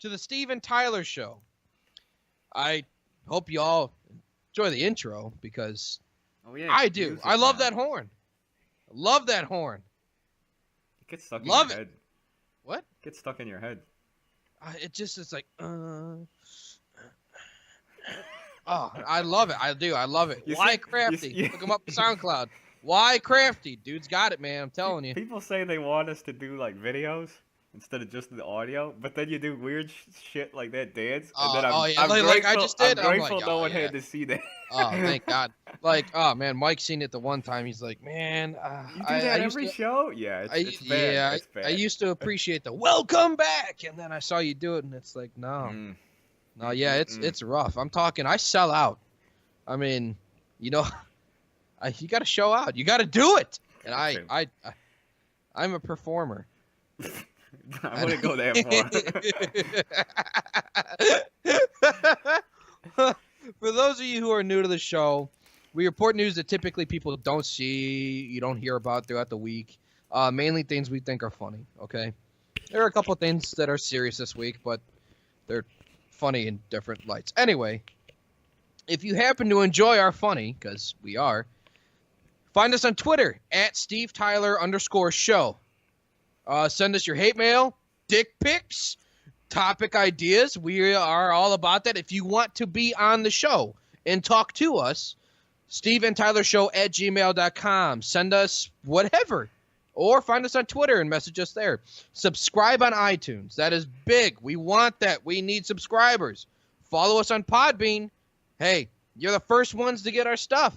to the Steve&Tyler show. I hope you all enjoy the intro because I do. I love that horn. I love that horn. It gets stuck in your head. What? It gets stuck in your head. It's like, oh, I love it. I do. I love it. Why Crafty? Look him up on SoundCloud. Why Crafty? Dude's got it, man. I'm telling you. People say they want us to do like videos instead of just the audio, but then you do weird shit like that dance, and then I'm grateful, like I just did. I'm grateful no one had to see that. Oh, thank God. Like, oh man, Mike seen it the one time. He's like, man, you do that every show? Yeah, it's bad. Yeah, it's bad. I used to appreciate the welcome back, and then I saw you do it, and it's like, no, yeah, it's rough. I'm talking. I sell out. I mean, you know, you got to show out. You got to do it. And I'm a performer. I wouldn't go that far. For those of you who are new to the show, we report news that typically people don't see, you don't hear about throughout the week. Mainly things we think are funny, okay? There are a couple things that are serious this week, but they're funny in different lights. Anyway, if you happen to enjoy our funny, because we are, find us on Twitter at @SteveTyler_show. Send us your hate mail, dick pics, topic ideas. We are all about that. If you want to be on the show and talk to us, SteveandTylerShow@gmail.com. Send us whatever. Or find us on Twitter and message us there. Subscribe on iTunes. That is big. We want that. We need subscribers. Follow us on Podbean. Hey, you're the first ones to get our stuff.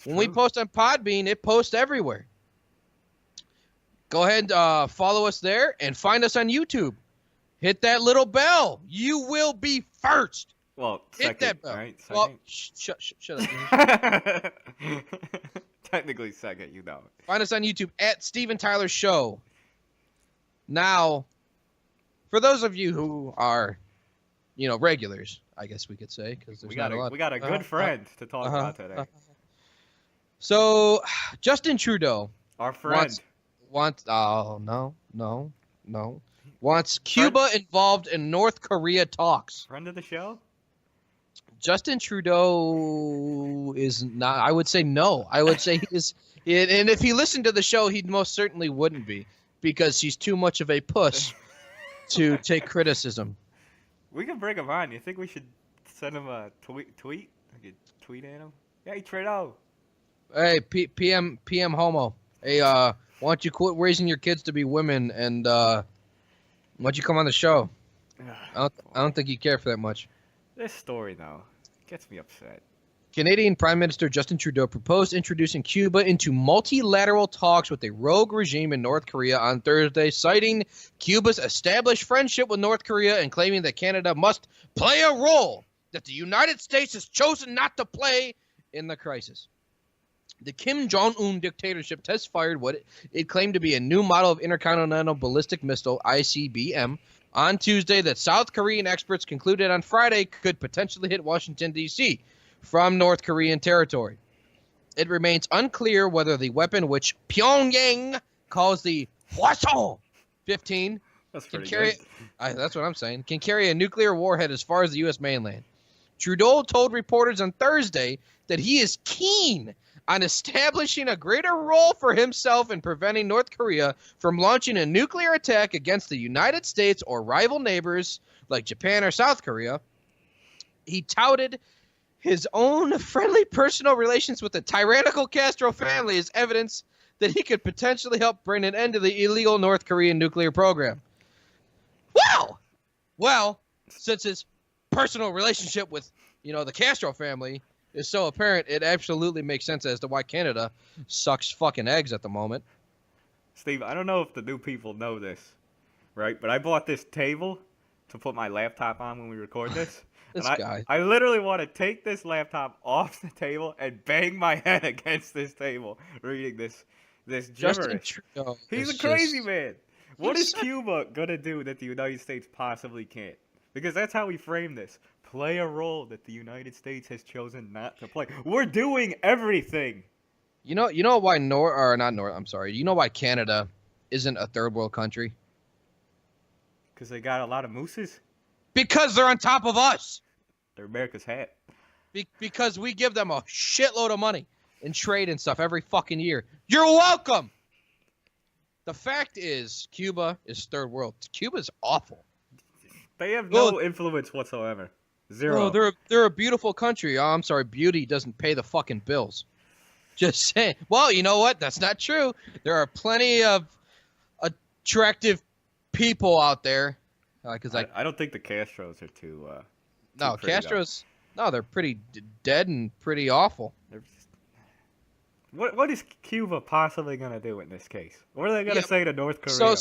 When we post on Podbean, it posts everywhere. Go ahead and follow us there and find us on YouTube. Hit that little bell. You will be first. Well, hit that bell. Right? Well, shut up. Technically second, you know. Find us on YouTube at Steve&Tyler Show. Now, for those of you who are, regulars, I guess we could say, because there's not a lot. We got a good friend to talk about today. So, Justin Trudeau. Our friend. Wants Cuba involved in North Korea talks. Friend of the show? Justin Trudeau is not. I would say no. I would say he is. And if he listened to the show, he most certainly wouldn't be, because he's too much of a puss to take criticism. We can bring him on. You think we should send him a tweet? I could tweet at him. Hey, Trudeau. Hey, PM homo. Hey, why don't you quit raising your kids to be women, and why don't you come on the show? I don't think you care for that much. This story, though, gets me upset. Canadian Prime Minister Justin Trudeau proposed introducing Cuba into multilateral talks with a rogue regime in North Korea on Thursday, citing Cuba's established friendship with North Korea and claiming that Canada must play a role that the United States has chosen not to play in the crisis. The Kim Jong-un dictatorship test-fired what it claimed to be a new model of intercontinental ballistic missile, ICBM, on Tuesday that South Korean experts concluded on Friday could potentially hit Washington, D.C. from North Korean territory. It remains unclear whether the weapon, which Pyongyang calls the Hwasong-15, can carry a nuclear warhead as far as the U.S. mainland. Trudeau told reporters on Thursday that he is keen on establishing a greater role for himself in preventing North Korea from launching a nuclear attack against the United States or rival neighbors like Japan or South Korea. He touted his own friendly personal relations with the tyrannical Castro family as evidence that he could potentially help bring an end to the illegal North Korean nuclear program. Well, since his personal relationship with, the Castro family is so apparent, it absolutely makes sense as to why Canada sucks fucking eggs at the moment. Steve, I don't know if the new people know this, right? But I bought this table to put my laptop on when we record this. I literally want to take this laptop off the table and bang my head against this table reading this gibberish. He's a crazy man. What is Cuba going to do that the United States possibly can't? Because that's how we frame this. Play a role that the United States has chosen not to play. We're doing everything. You know why you know why Canada isn't a third world country? Because they got a lot of mooses? Because they're on top of us. They're America's hat. Because we give them a shitload of money in trade and stuff every fucking year. You're welcome. The fact is, Cuba is third world. Cuba's awful. They have no influence whatsoever. Zero. Oh, they're a beautiful country. Oh, I'm sorry, beauty doesn't pay the fucking bills. Just saying. Well, you know what? That's not true. There are plenty of attractive people out there. I don't think the Castros are too. No, Castros. No, they're pretty dead and pretty awful. What is Cuba possibly gonna do in this case? What are they gonna say to North Korea?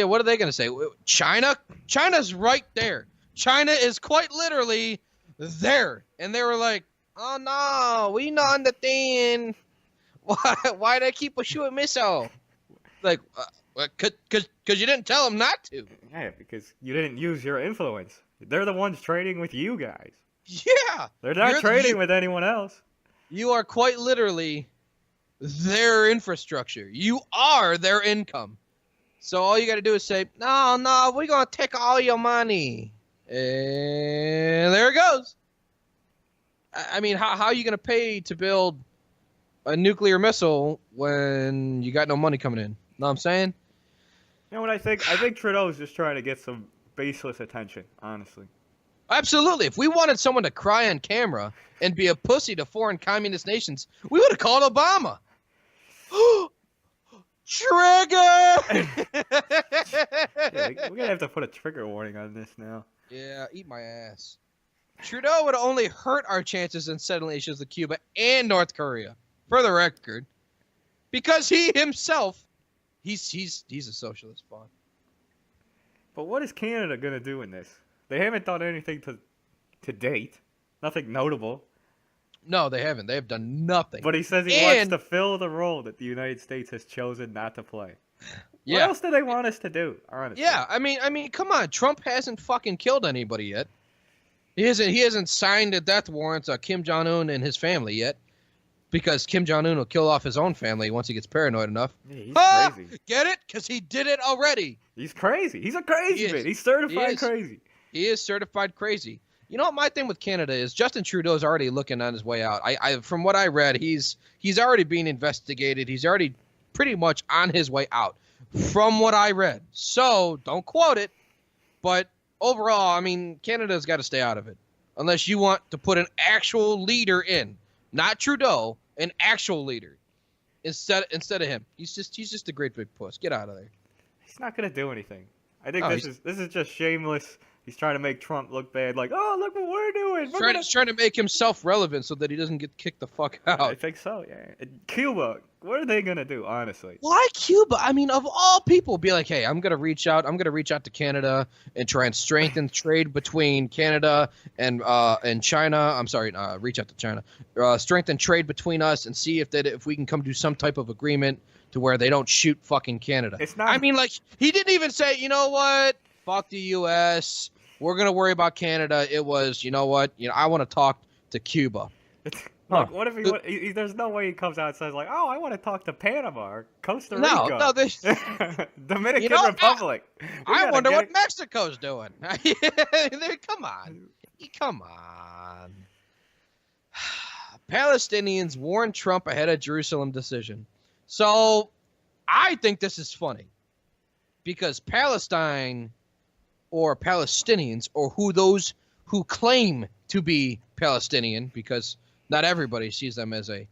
What are they gonna say? China's right there. China is quite literally there, and they were like, "Oh no, we not understand. Why they keep a shooting missile? Like, cause you didn't tell them not to. Yeah, because you didn't use your influence. They're the ones trading with you guys. Yeah, they're not trading with anyone else. You are quite literally their infrastructure. You are their income. So all you got to do is say, no, we're gonna take all your money, and there it goes. I mean, how are you gonna pay to build a nuclear missile when you got no money coming in? Know what I'm saying? You know what I think? I think Trudeau's just trying to get some baseless attention, honestly. Absolutely. If we wanted someone to cry on camera and be a pussy to foreign communist nations, we would have called Obama. Trigger! Yeah, we're gonna have to put a trigger warning on this now. Yeah, eat my ass. Trudeau would only hurt our chances in settling issues with Cuba and North Korea, for the record, because he himself, he's a socialist fun. But what is Canada gonna do in this? They haven't done anything to date. Nothing notable. No, they haven't. They have done nothing. But he says he wants to fill the role that the United States has chosen not to play. Yeah. What else do they want us to do, honestly? Yeah, I mean, come on. Trump hasn't fucking killed anybody yet. He hasn't signed a death warrant to Kim Jong-un and his family yet, because Kim Jong-un will kill off his own family once he gets paranoid enough. Yeah, he's crazy. Get it? Because he did it already. He's crazy. He's a crazy man. He's certified crazy. He is certified crazy. You know what my thing with Canada is? Justin Trudeau's already looking on his way out. From what I read, he's already being investigated. He's already pretty much on his way out, from what I read. So don't quote it, but overall, I mean, Canada's got to stay out of it unless you want to put an actual leader in, not Trudeau, an actual leader instead of him. He's just a great big puss. Get out of there. He's not gonna do anything. I think this is just shameless. He's trying to make Trump look bad, like, oh, look what we're doing. He's trying to make himself relevant so that he doesn't get kicked the fuck out. I think so, yeah. And Cuba, what are they going to do, honestly? Why Cuba? I mean, of all people, be like, hey, I'm going to reach out to Canada and try and strengthen trade between Canada and China. I'm sorry, reach out to China. Strengthen trade between us and see if we can come to some type of agreement to where they don't shoot fucking Canada. It's not. I mean, like, he didn't even say, you know what? Fuck the U.S. We're going to worry about Canada. It was, you know what? I want to talk to Cuba. Look, what if there's no way he comes out and says, like, oh, I want to talk to Panama or Costa Rica. No, Dominican Republic. I wonder what Mexico's doing. Come on. Palestinians warn Trump ahead of Jerusalem decision. So I think this is funny because Palestine or Palestinians, or those who claim to be Palestinian, because not everybody sees them as a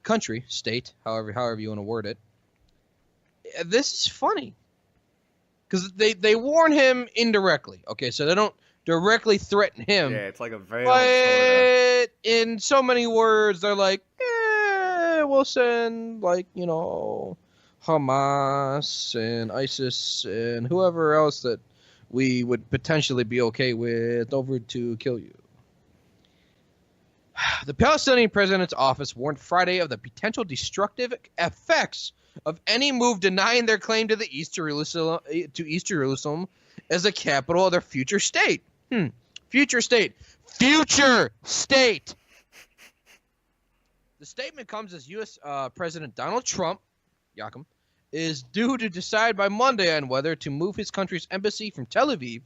country, state, however you want to word it. This is funny because they warn him indirectly. Okay, so they don't directly threaten him. Yeah, it's like a veil. But in so many words, they're like, we'll send, like, Hamas and ISIS and whoever else that we would potentially be okay with over to kill you. The Palestinian president's office warned Friday of the potential destructive effects of any move denying their claim to East Jerusalem as the capital of their future state. Future state. Future state. The statement comes as U.S. President Donald Trump is due to decide by Monday on whether to move his country's embassy from Tel Aviv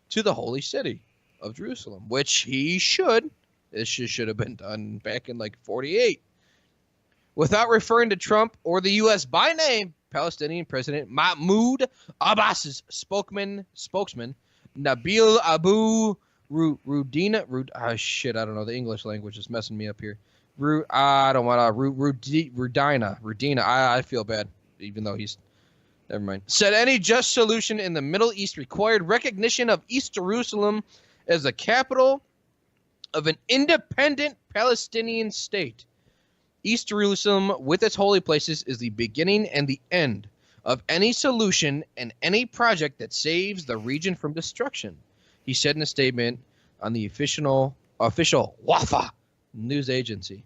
to the holy city of Jerusalem, which he should. This should have been done back in like 48. Without referring to Trump or the U.S. by name, Palestinian President Mahmoud Abbas's spokesman Nabil Abu Rudina, I don't know. The English language is messing me up here. Rudina. I feel bad, even though he's, never mind. Said any just solution in the Middle East required recognition of East Jerusalem as the capital of an independent Palestinian state. East Jerusalem, with its holy places, is the beginning and the end of any solution and any project that saves the region from destruction, he said in a statement on the official Wafa news agency.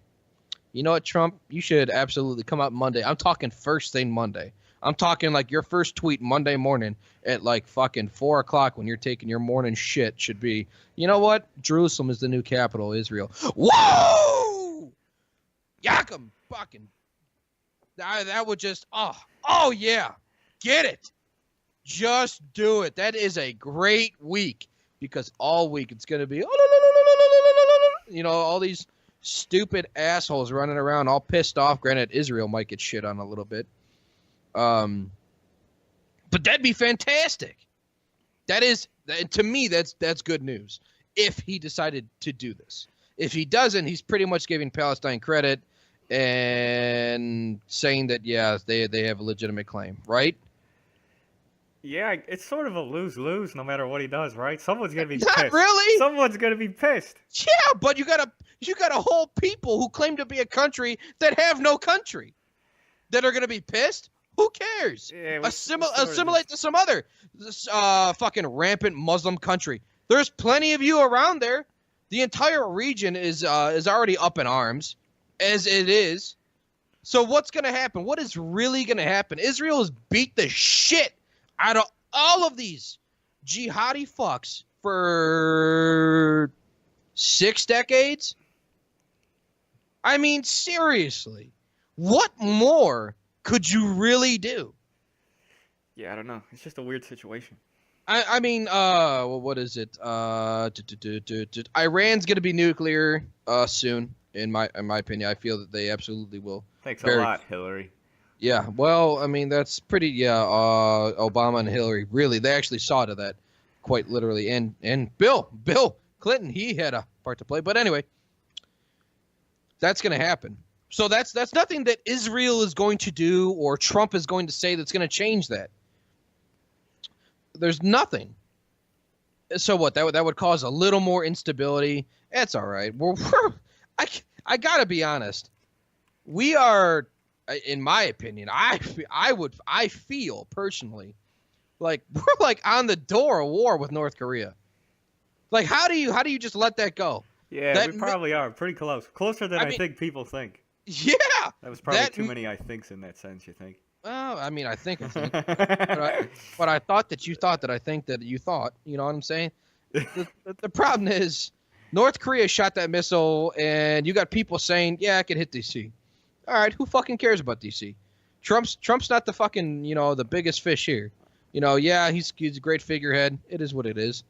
You know what, Trump? You should absolutely come out Monday. I'm talking first thing Monday. I'm talking like your first tweet Monday morning at like fucking 4 o'clock when you're taking your morning shit should be, you know what? Jerusalem is the new capital of Israel. Whoa! Yakum fucking. That would just, oh yeah. Get it. Just do it. That is a great week because all week it's going to be, you know, all these stupid assholes running around all pissed off. Granted, Israel might get shit on a little bit. But that'd be fantastic. That is, to me, that's good news. If he decided to do this. If he doesn't, he's pretty much giving Palestine credit and saying that, yeah, they have a legitimate claim, right? Yeah, it's sort of a lose-lose no matter what he does, right? Someone's gonna be Not pissed. Really? Someone's gonna be pissed. Yeah, but you got a whole people who claim to be a country that have no country that are gonna be pissed. Who cares? Yeah, assimilate to some other fucking rampant Muslim country. There's plenty of you around there. The entire region is already up in arms, as it is. So what's gonna happen? What is really gonna happen? Israel has beat the shit out of all of these jihadi fucks for 6 decades. I mean, seriously, what more could you really do? Yeah, I don't know. It's just a weird situation. I mean, what is it? Iran's gonna be nuclear soon. In my opinion, I feel that they absolutely will. Thanks a lot, Hillary. Yeah, well, I mean, that's pretty. Yeah, Obama and Hillary really, they actually saw to that, quite literally. And Bill Clinton, he had a part to play. But anyway, that's gonna happen. So that's nothing that Israel is going to do or Trump is going to say that's going to change that. There's nothing. So what? That would cause a little more instability. That's all right. I gotta be honest. We are, in my opinion, I feel personally like we're like on the door of war with North Korea. Like how do you just let that go? Yeah, we probably are pretty closer than I think people think. Yeah, that was probably too many I thinks in that sense. You think? Well, I mean, I think, but I thought that you thought that I think that you thought. You know what I'm saying? The problem is, North Korea shot that missile, and you got people saying, "Yeah, I can hit DC." All right, who fucking cares about DC? Trump's not the fucking the biggest fish here. Yeah, he's a great figurehead. It is what it is.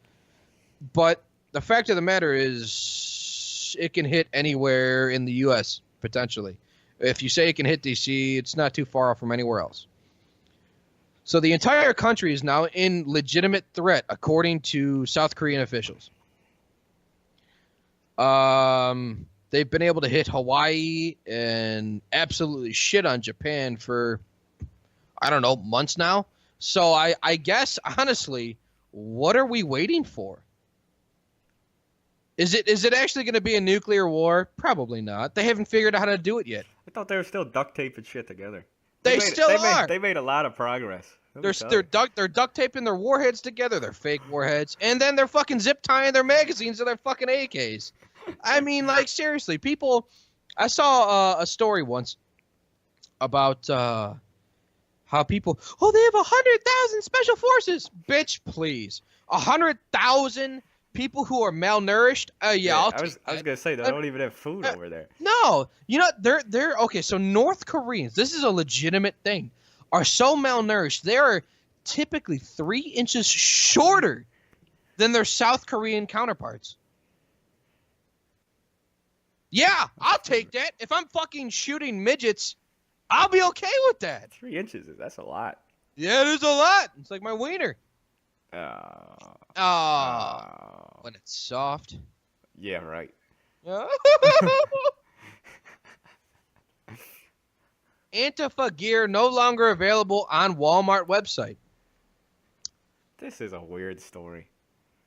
But the fact of the matter is, it can hit anywhere in the U.S. potentially. If you say it can hit DC, it's not too far off from anywhere else. So the entire country is now in legitimate threat, according to South Korean officials. They've been able to hit Hawaii and absolutely shit on Japan for, I don't know, months now. So I guess, honestly, what are we waiting for? Is it actually going to be a nuclear war? Probably not. They haven't figured out how to do it yet. I thought they were still duct taping shit together. They still are. They made a lot of progress. They're duct taping their warheads together. They're fake warheads, and then they're fucking zip tying their magazines to their fucking AKs. I mean, like seriously, people. I saw a story once about how people. Oh, they have 100,000 special forces. Bitch, please, 100,000. People who are malnourished, yeah, I was gonna say they don't even have food over there. No, they're okay. So North Koreans, this is a legitimate thing, are so malnourished. They are typically 3 inches shorter than their South Korean counterparts. Yeah, I'll take that. If I'm fucking shooting midgets, I'll be okay with that. 3 inches, that's a lot. Yeah, it is a lot. It's like my wiener. When it's soft. Yeah, right. Antifa gear no longer available on Walmart website. This is a weird story.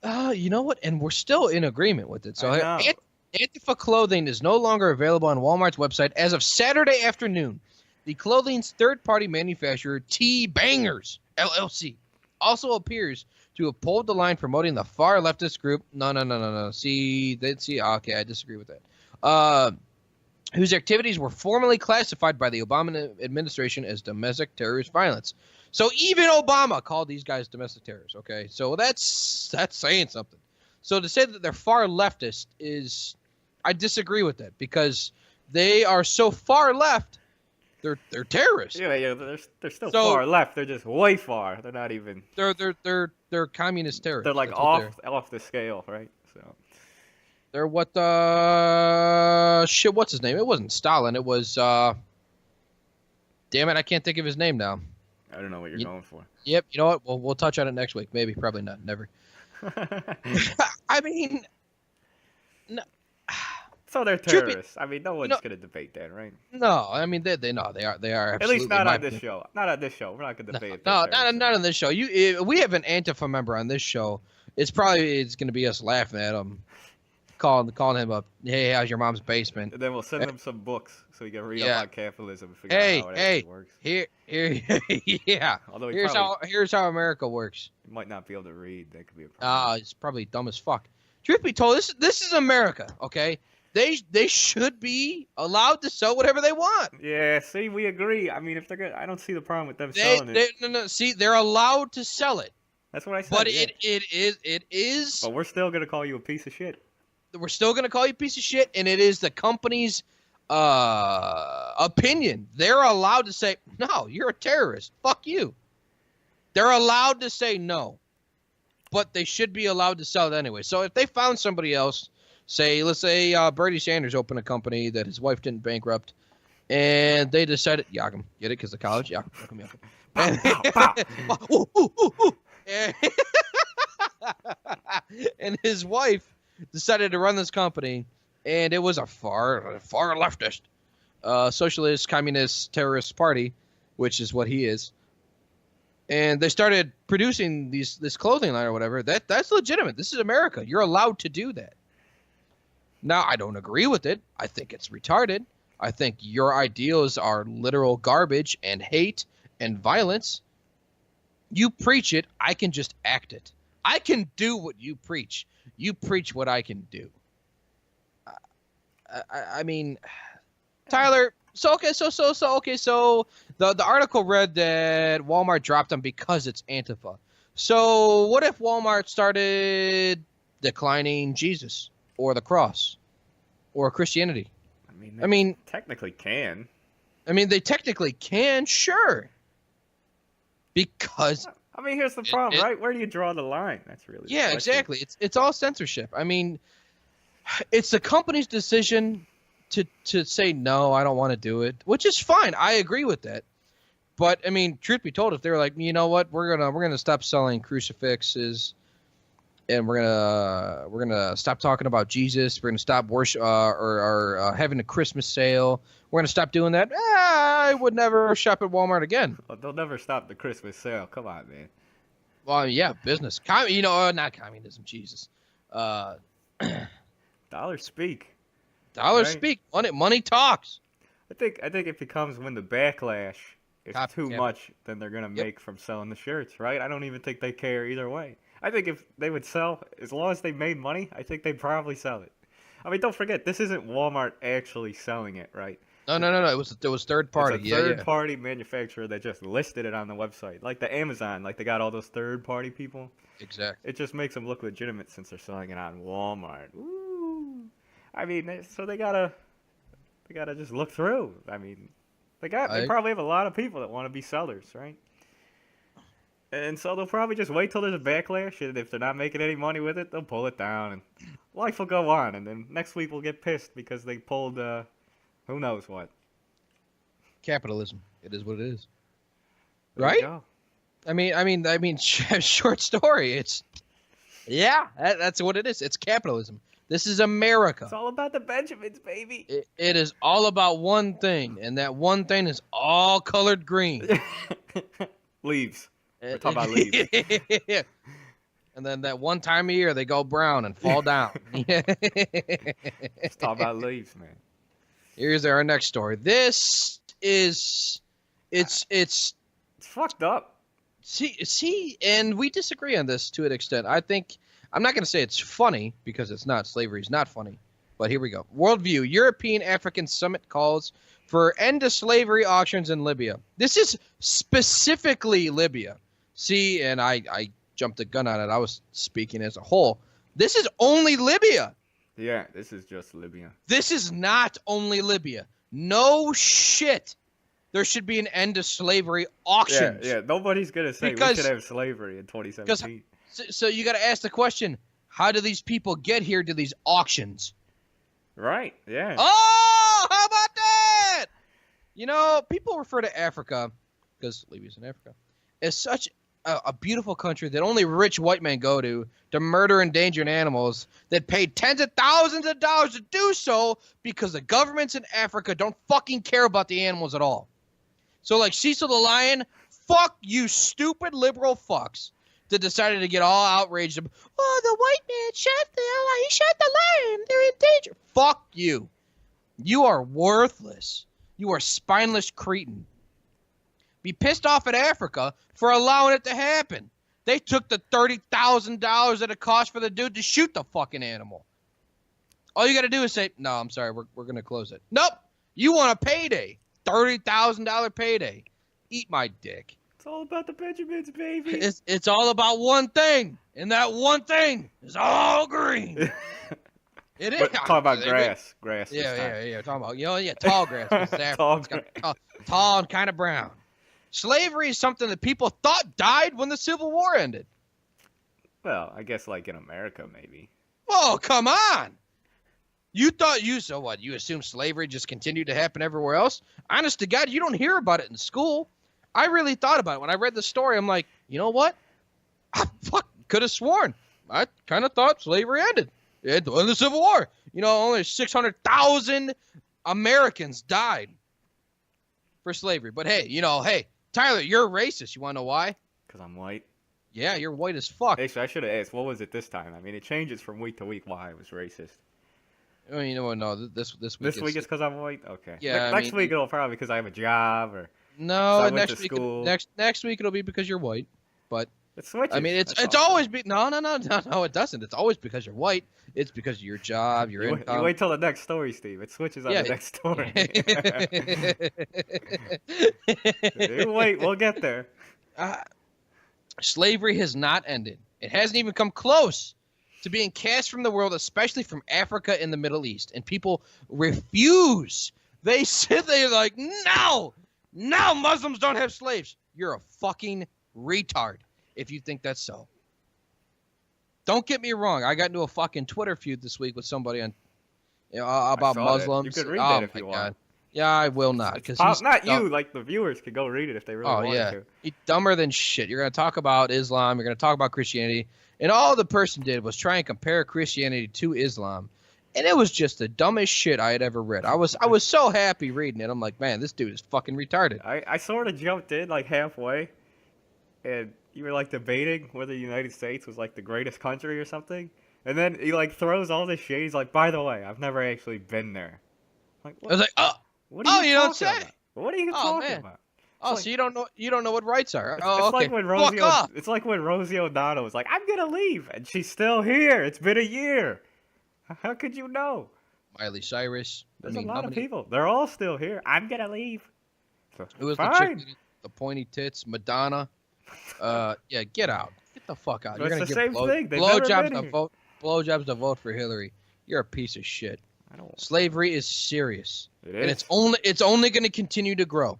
You know what? And we're still in agreement with it. So Antifa clothing is no longer available on Walmart's website as of Saturday afternoon. The clothing's third-party manufacturer, T-Bangers, LLC, also appears to have pulled the line promoting the far leftist group. No. Okay, I disagree with that. Whose activities were formally classified by the Obama administration as domestic terrorist violence. So even Obama called these guys domestic terrorists, okay? So that's saying something. So to say that they're far leftist is, I disagree with that, because they are so far left, they're terrorists. Yeah, they're still far left. They're just way far. They're not even. They're communist terrorists. They're like off the scale, right? So. They're what what's his name? It wasn't Stalin. It was damn it, I can't think of his name now. I don't know what you're going for. Yep, you know what? We'll touch on it next week. Maybe, probably not. Never. I mean, no. So they're terrorists. I mean, no one's gonna debate that, right? No, I mean they are. At least not on this show. Not on this show. We're not gonna debate. No, not on this show. We have an Antifa member on this show. It's gonna be us laughing at him. Calling him up. Hey, how's your mom's basement? And then we'll send him some books so he can read about capitalism and figure out how it actually works. Yeah. Although here's how America works. He might not be able to read. That could be a problem. It's probably dumb as fuck. Truth be told, this is America, okay? They should be allowed to sell whatever they want. Yeah, see, we agree. I mean, if they're good, I don't see the problem with them selling it. No. See, they're allowed to sell it. That's what I said. But it is. But we're still gonna call you a piece of shit. We're still going to call you a piece of shit, and it is the company's opinion. They're allowed to say, no, you're a terrorist. Fuck you. They're allowed to say no, but they should be allowed to sell it anyway. So if they found somebody else, let's say Bernie Sanders opened a company that his wife didn't bankrupt, and they decided, Yakum, get it because of college? Yakum. And his wife decided to run this company, and it was a far leftist, socialist, communist, terrorist party, which is what he is. And they started producing this clothing line or whatever. That's legitimate. This is America. You're allowed to do that. Now, I don't agree with it. I think it's retarded. I think your ideals are literal garbage and hate and violence. You preach it. I can just act it. I can do what you preach. You preach what I can do. I mean, Tyler. So the article read that Walmart dropped them because it's Antifa. So what if Walmart started declining Jesus or the cross or Christianity? I mean, technically can. I mean, they technically can, sure. Because I mean, here's the problem, right? Where do you draw the line? That's really the question. Exactly. It's all censorship. I mean, it's the company's decision to say no, I don't want to do it, which is fine. I agree with that. But I mean, truth be told, if they're like, you know what, we're gonna stop selling crucifixes, and we're gonna stop talking about Jesus. We're gonna stop worship or having a Christmas sale. We're gonna stop doing that. I would never shop at Walmart again. Well, they'll never stop the Christmas sale. Come on, man. Well, yeah, business. Not communism. Jesus. Dollars speak. Dollars speak. Money talks. I think it becomes when the backlash is too much, then they're gonna make from selling the shirts, right? I don't even think they care either way. I think if they would sell, as long as they made money, I think they'd probably sell it. I mean, don't forget, this isn't Walmart actually selling it, right? No. It was third party. It's a third party manufacturer that just listed it on the website, like the Amazon, like they got all those third party people. Exactly. It just makes them look legitimate since they're selling it on Walmart. Ooh. I mean, so they gotta just look through. I mean, they probably have a lot of people that want to be sellers, right? And so they'll probably just wait till there's a backlash, and if they're not making any money with it, they'll pull it down, and life will go on. And then next week we'll get pissed because they pulled who knows what. Capitalism. It is what it is. Right? I mean, short story. That's what it is. It's capitalism. This is America. It's all about the Benjamins, baby. It is all about one thing, and that one thing is all colored green. Leaves. We're talking about leaves. And then that one time a year they go brown and fall down. Let's talk about leaves, man. Here's our next story. This is it's fucked up. See, and we disagree on this to an extent. I think I'm not going to say it's funny because it's not. Slavery is not funny. But here we go. Worldview. European African Summit calls for end to slavery auctions in Libya. This is specifically Libya. See, and I jumped the gun on it. I was speaking as a whole. This is only Libya. Yeah, this is just Libya. This is not only Libya. No shit. There should be an end to slavery auctions. Yeah, nobody's going to say we should have slavery in 2017. So you got to ask the question, how do these people get here to these auctions? Right, yeah. Oh, how about that? You know, people refer to Africa, because Libya's in Africa, as such a beautiful country that only rich white men go to murder endangered animals that paid tens of thousands of dollars to do so because the governments in Africa don't fucking care about the animals at all. So like Cecil the lion, fuck you stupid liberal fucks that decided to get all outraged. Oh, the white man he shot the lion. They're in danger. Fuck you. You are worthless. You are spineless cretin. Be pissed off at Africa for allowing it to happen. They took the $30,000 that it cost for the dude to shoot the fucking animal. All you got to do is say, no, I'm sorry, we're going to close it. Nope. You want a payday. $30,000 payday. Eat my dick. It's all about the Benjamins, baby. It's all about one thing, and that one thing is all green. It is. Talk about grass. Grass. Yeah. Talking about tall grass. Tall and kind of brown. Slavery is something that people thought died when the Civil War ended. Well, I guess like in America, maybe. Oh, come on. You assume slavery just continued to happen everywhere else? Honest to God, you don't hear about it in school. I really thought about it. When I read the story, I'm like, you know what? I could have sworn. I kind of thought slavery ended in the Civil War. You know, only 600,000 Americans died for slavery. But hey, Tyler, you're a racist. You want to know why? Because I'm white. Yeah, you're white as fuck. Actually, I should have asked, what was it this time? I mean, it changes from week to week why I was racist. Oh, you know what? No, this week. This week is because I'm white. Okay. Yeah. Next week it'll probably because I have a job or. No, next week it'll be because you're white. But it switches. I mean, it's always no, it doesn't. It's always because you're white. It's because of your job, your income. You wait till the next story, Steve. It switches on the next story. You wait, we'll get there. Slavery has not ended. It hasn't even come close to being cast from the world, especially from Africa and the Middle East. And people refuse. They sit there like, no, Muslims don't have slaves. You're a fucking retard if you think that's so. Don't get me wrong. I got into a fucking Twitter feud this week with somebody on about Muslims. You could read that if you want. Yeah, I will not. Because not you, like the viewers could go read it if they really wanted to. He's dumber than shit. You're going to talk about Islam. You're going to talk about Christianity. And all the person did was try and compare Christianity to Islam. And it was just the dumbest shit I had ever read. I was so happy reading it. I'm like, man, this dude is fucking retarded. I sort of jumped in like halfway. And you were like debating whether the United States was like the greatest country or something. And then he like throws all this shit. He's like, by the way, I've never actually been there. Like, what? I was like, what are you don't say. About? What are you talking about? Oh, so you don't know what rights are? It's okay. Like when it's like when Rosie O'Donnell was like, I'm gonna leave, and she's still here. It's been a year. How could you know? Miley Cyrus. There's a lot of people. They're all still here. I'm gonna leave. So, it was the chick, the pointy tits, Madonna. Yeah, get out. Get the fuck out. You're gonna give blowjobs to vote for Hillary. You're a piece of shit. Slavery is serious, and it's only going to continue to grow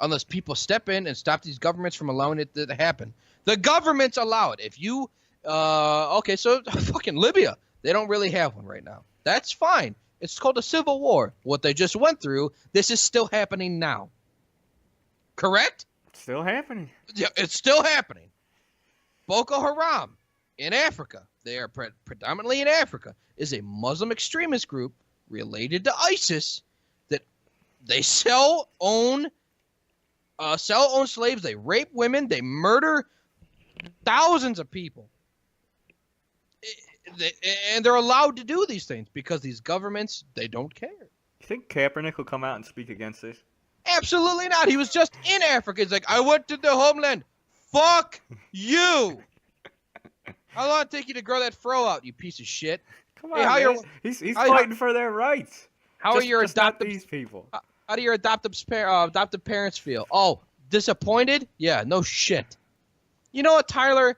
unless people step in and stop these governments from allowing it to happen. The governments allow it. If you, okay, so fucking Libya, they don't really have one right now. That's fine. It's called a civil war. What they just went through, this is still happening now. Correct? It's still happening. Yeah, it's still happening. Boko Haram in Africa, they are predominantly in Africa, is a Muslim extremist group related to ISIS that they sell, own slaves, they rape women, they murder thousands of people. And they're allowed to do these things because these governments, they don't care. You think Kaepernick will come out and speak against this? Absolutely not. He was just in Africa. He's like, I went to the homeland. Fuck you. How long did it take you to grow that fro out, you piece of shit? Come on, man. He's fighting for their rights. How are your adoptive these people? How do your adoptive parents feel? Oh, disappointed? Yeah, no shit. You know what, Tyler?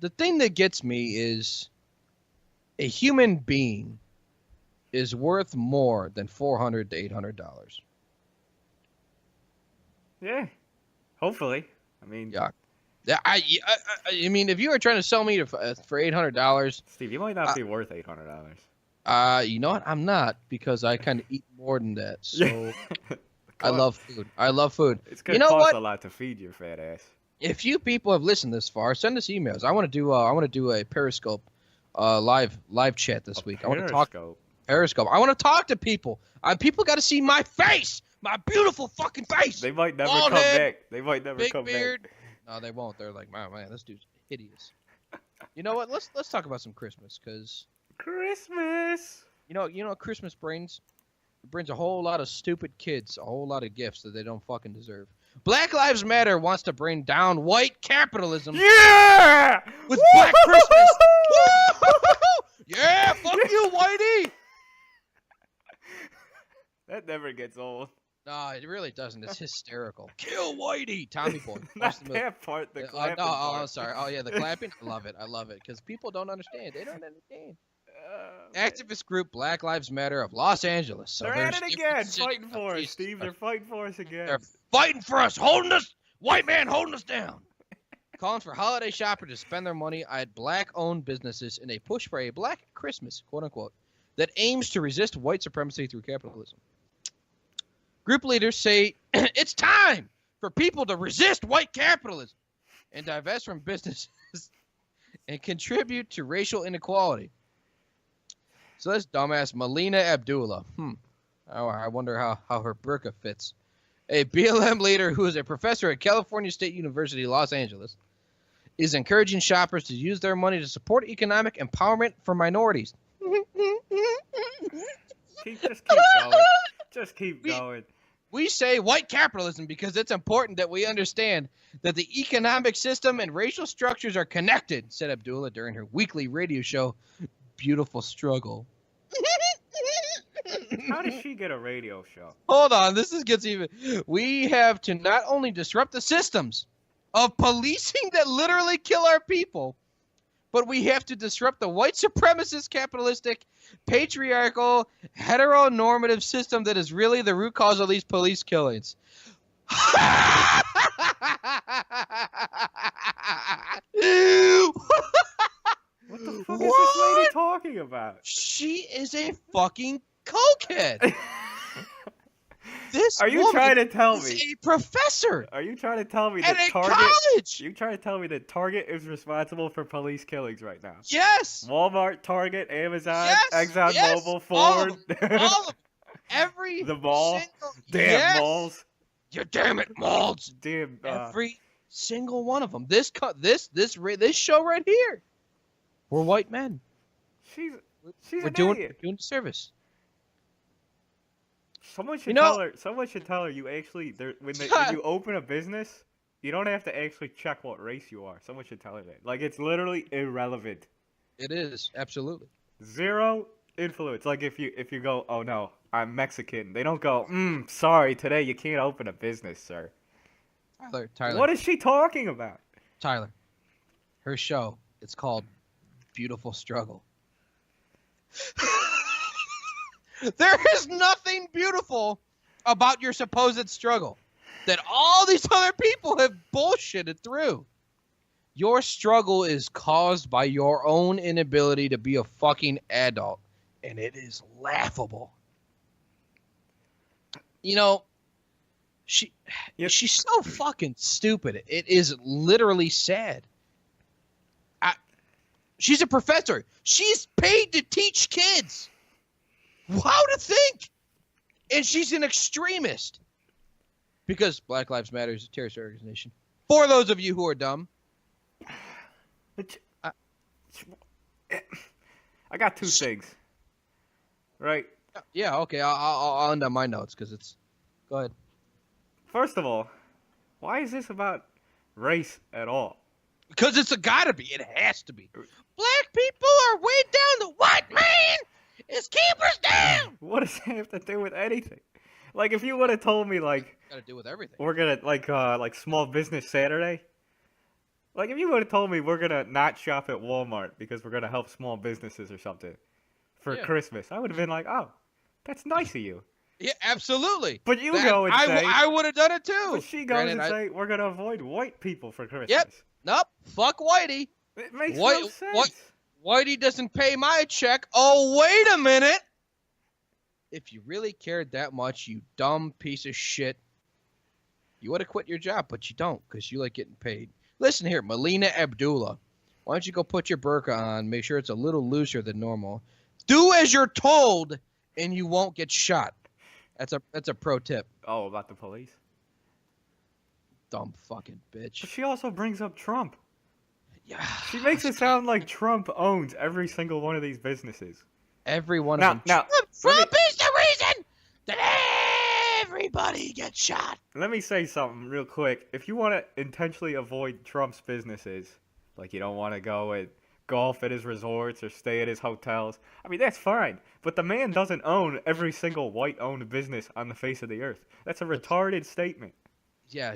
The thing that gets me is a human being is worth more than $400 to $800. Yeah, hopefully. I mean, yeah. I mean, if you were trying to sell me for $800, Steve, you might not be worth $800. You know what? I'm not, because I kind of eat more than that. So I love food. I love food. It's gonna cost a lot to feed your fat ass. If you people have listened this far, send us emails. I want to do a Periscope live chat this week. I want to talk Periscope. I want to talk to people. People got to see my face, my beautiful fucking face. They might never come back. They might never come back. No, they won't. They're like, man, this dude's hideous. You know what? Let's talk about some Christmas, because Christmas. You know what Christmas brings? It brings a whole lot of stupid kids a whole lot of gifts that they don't fucking deserve. Black Lives Matter wants to bring down white capitalism. Yeah! With Black Christmas. Yeah, fuck you, whitey. That never gets old. No, it really doesn't. It's hysterical. Kill whitey, Tommy Boy. Not that part. The clapping part. I'm sorry. Oh yeah, the clapping. I love it. Because people don't understand. They don't understand. Activist group Black Lives Matter of Los Angeles. So they're at it again, fighting for us, Steve. They're fighting for us again. They're fighting for us, holding us, white man holding us down. Calling for holiday shoppers to spend their money at black-owned businesses in a push for a Black Christmas, quote-unquote, that aims to resist white supremacy through capitalism. Group leaders say it's time for people to resist white capitalism and divest from businesses and contribute to racial inequality. So that's dumbass Melina Abdullah. Oh, I wonder how her burqa fits. A BLM leader who is a professor at California State University, Los Angeles, is encouraging shoppers to use their money to support economic empowerment for minorities. Just keep going. We say white capitalism because it's important that we understand that the economic system and racial structures are connected, said Abdullah during her weekly radio show, Beautiful Struggle. How does she get a radio show? Hold on, gets even. We have to not only disrupt the systems of policing that literally kill our people, but we have to disrupt the white supremacist, capitalistic, patriarchal, heteronormative system that is really the root cause of these police killings. What the fuck is this lady talking about? She is a fucking cokehead. Are you trying to tell me? A professor. Are you trying to tell me that Target? College. You trying to tell me that Target is responsible for police killings right now? Yes. Walmart, Target, Amazon, Exxon Mobil, Ford. All of them. Every the mall. Damn malls. You damn it, malls. Damn. Every single one of them. This show right here. We're white men. We're doing the service. Someone should tell her. Someone should tell her you actually when you open a business, you don't have to actually check what race you are. Someone should tell her that. Like, it's literally irrelevant. It is absolutely zero influence. Like if you go, oh no, I'm Mexican. They don't go, sorry, today you can't open a business, sir. Tyler. What is she talking about? Tyler. Her show. It's called Beautiful Struggle. There is nothing beautiful about your supposed struggle that all these other people have bullshitted through. Your struggle is caused by your own inability to be a fucking adult, and it is laughable. You know, she's so fucking stupid. It is literally sad. She's a professor. She's paid to teach kids how to think. And she's an extremist. Because Black Lives Matter is a terrorist organization. For those of you who are dumb. I got two things. Right? Yeah, okay. I'll end on my notes because it's... Go ahead. First of all, why is this about race at all? Because it's gotta be. It has to be. Black people are way down. The white man is keep us down. What does that have to do with anything? Like, if you would have told me, like... Got to do with everything. We're gonna, like Small Business Saturday. Like, if you would have told me we're gonna not shop at Walmart because we're gonna help small businesses or something for Christmas, I would have been like, oh, that's nice of you. Yeah, absolutely. But you go and say... I would have done it too. But she goes and say, we're gonna avoid white people for Christmas. Yep. Nope. Fuck Whitey. It makes no sense. Whitey doesn't pay my check. Oh, wait a minute. If you really cared that much, you dumb piece of shit, you would have quit your job, but you don't because you like getting paid. Listen here, Melina Abdullah. Why don't you go put your burqa on, make sure it's a little looser than normal. Do as you're told, and you won't get shot. That's a pro tip. Oh, about the police? Dumb fucking bitch. But she also brings up Trump. Yeah. She makes it sound like Trump owns every single one of these businesses. Every one of them. Trump is the reason that everybody gets shot. Let me say something real quick. If you want to intentionally avoid Trump's businesses, like you don't want to go and golf at his resorts or stay at his hotels, I mean, that's fine. But the man doesn't own every single white-owned business on the face of the earth. That's a retarded statement. Yeah,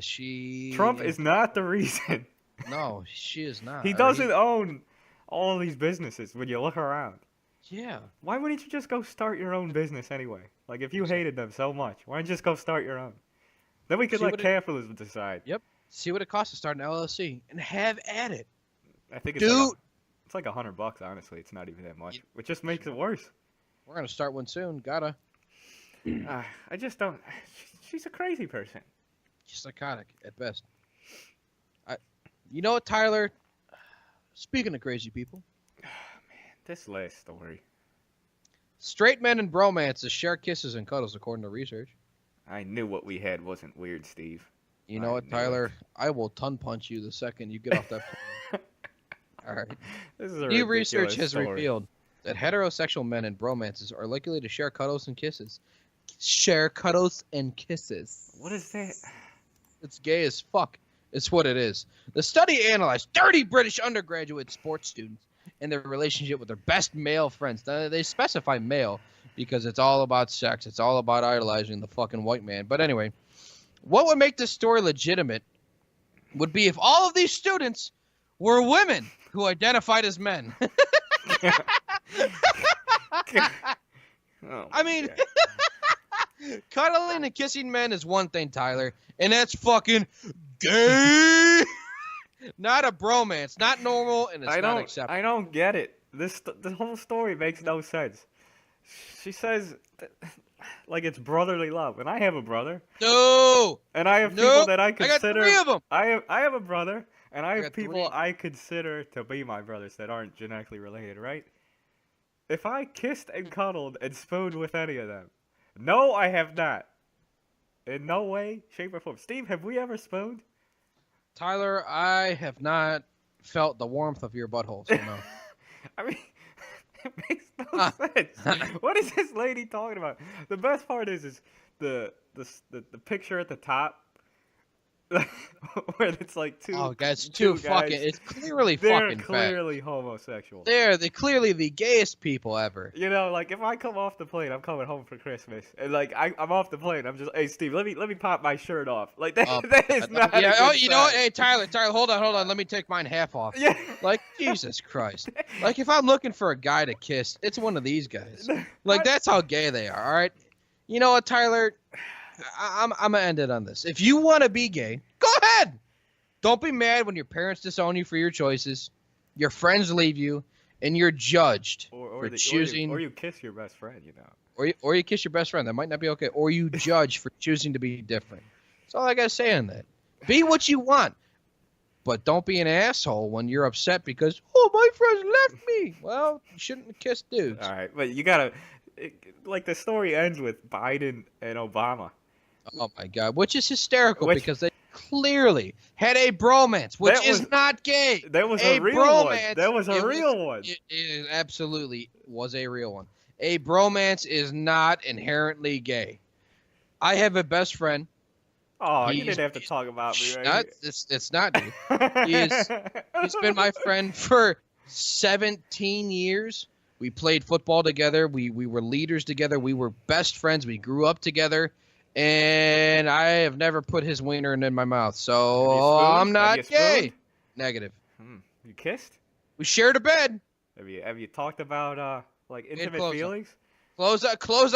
Trump is not the reason. No, she is not. He doesn't own all these businesses when you look around. Yeah. Why wouldn't you just go start your own business anyway? Like, if you hated them so much, why don't you just go start your own? Then we could let capitalism decide. Yep. See what it costs to start an LLC and have at it. I think it's like $100, honestly. It's not even that much. It just makes it worse. We're going to start one soon. Gotta. I just don't... She's a crazy person. She's psychotic at best. You know what, Tyler? Speaking of crazy people. This last story. Straight men and bromances share kisses and cuddles, according to research. I knew what we had wasn't weird, Steve. You know what, Tyler? I will ton punch you the second you get off that plane. All right. This is a New research has story. revealed that heterosexual men and bromances are likely to share cuddles and kisses. Share cuddles and kisses. What is that? It's gay as fuck. It's what it is. The study analyzed 30 British undergraduate sports students and their relationship with their best male friends. Now, they specify male because it's all about sex. It's all about idolizing the fucking white man. But anyway, what would make this story legitimate would be if all of these students were women who identified as men. I mean, cuddling and kissing men is one thing, Tyler, and that's fucking gay. Not a bromance, not normal, and it's not acceptable. I don't get it. The whole story makes no sense. She says, like it's brotherly love, and I have a brother. No. And I have people that I consider. I got 3 of them. I have a brother, and I have people I consider to be my brothers that aren't genetically related, right? If I kissed and cuddled and spooned with any of them, no, I have not. In no way, shape, or form. Steve, have we ever spooned? Tyler, I have not felt the warmth of your butthole, so no. I mean, it makes no sense. What is this lady talking about? The best part is the picture at the top. Where it's like two. Oh, guys, two fucking. Guys, it's clearly they're fucking. Clearly homosexual. They're clearly the gayest people ever. You know, like if I come off the plane, I'm coming home for Christmas, and like I'm off the plane, I'm just, hey Steve, let me pop my shirt off. Like that, that is not. Yeah. Oh, you know what? Hey Tyler, hold on. Let me take mine half off. Yeah. Like Jesus Christ. Like if I'm looking for a guy to kiss, it's one of these guys. Like that's how gay they are. All right. You know what, Tyler? I'm gonna end it on this. If you want to be gay, go ahead. Don't be mad when your parents disown you for your choices, your friends leave you, and you're judged for choosing. Or you kiss your best friend, you know. Or you kiss your best friend. That might not be okay. Or you judge for choosing to be different. That's all I got to say on that. Be what you want. But don't be an asshole when you're upset because, oh, my friends left me. Well, you shouldn't kiss dudes. All right. But you got to, like, the story ends with Biden and Obama. Oh, my God. Which is hysterical because they clearly had a bromance, which is not gay. That was a real one. That was a real one. It absolutely was a real one. A bromance is not inherently gay. I have a best friend. Oh, you didn't have to talk about me, right? It's not, dude. He's been my friend for 17 years. We played football together. We were leaders together. We were best friends. We grew up together. And I have never put his wiener in my mouth. So I'm not gay. Negative. You kissed? We shared a bed. Have you talked about like intimate feelings? Clothes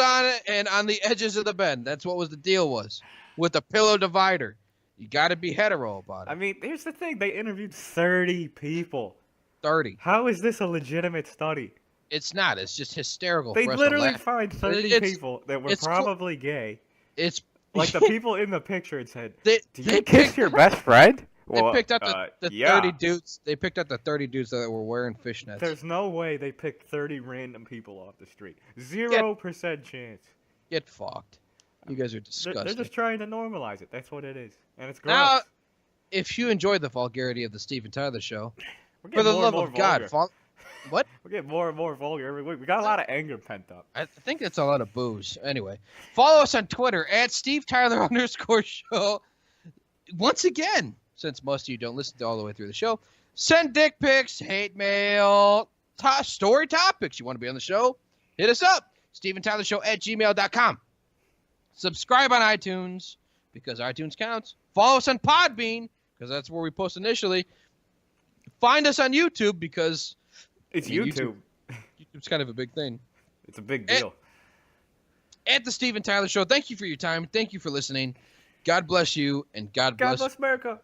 on it and on the edges of the bed. That's what the deal was. With a pillow divider. You got to be hetero about it. I mean, here's the thing. They interviewed 30 people. 30. How is this a legitimate study? It's not. It's just hysterical. They literally find 30 people that were probably gay. It's like the people in the picture and said, "Do you kiss kiss your best friend?" They picked out the 30 dudes. They picked out the 30 dudes that were wearing fishnets. There's no way they picked 30 random people off the street. 0% chance. Get fucked. You guys are disgusting. They're just trying to normalize it. That's what it is, and it's gross. Now, if you enjoyed the vulgarity of the Steve&Tyler show, for the love of God, what? We're getting more and more vulgar every week. We got a lot of anger pent up. I think it's a lot of booze. Anyway, follow us on Twitter at @SteveTyler_show. Once again, since most of you don't listen to all the way through the show, send dick pics, hate mail, story topics. You want to be on the show? Hit us up. SteveandTylerShow @gmail.com. Subscribe on iTunes because iTunes counts. Follow us on Podbean because that's where we post initially. Find us on YouTube because it's YouTube. YouTube's kind of a big thing. It's a big deal. At the Steve&Tyler Show, thank you for your time. Thank you for listening. God bless you, and God bless America.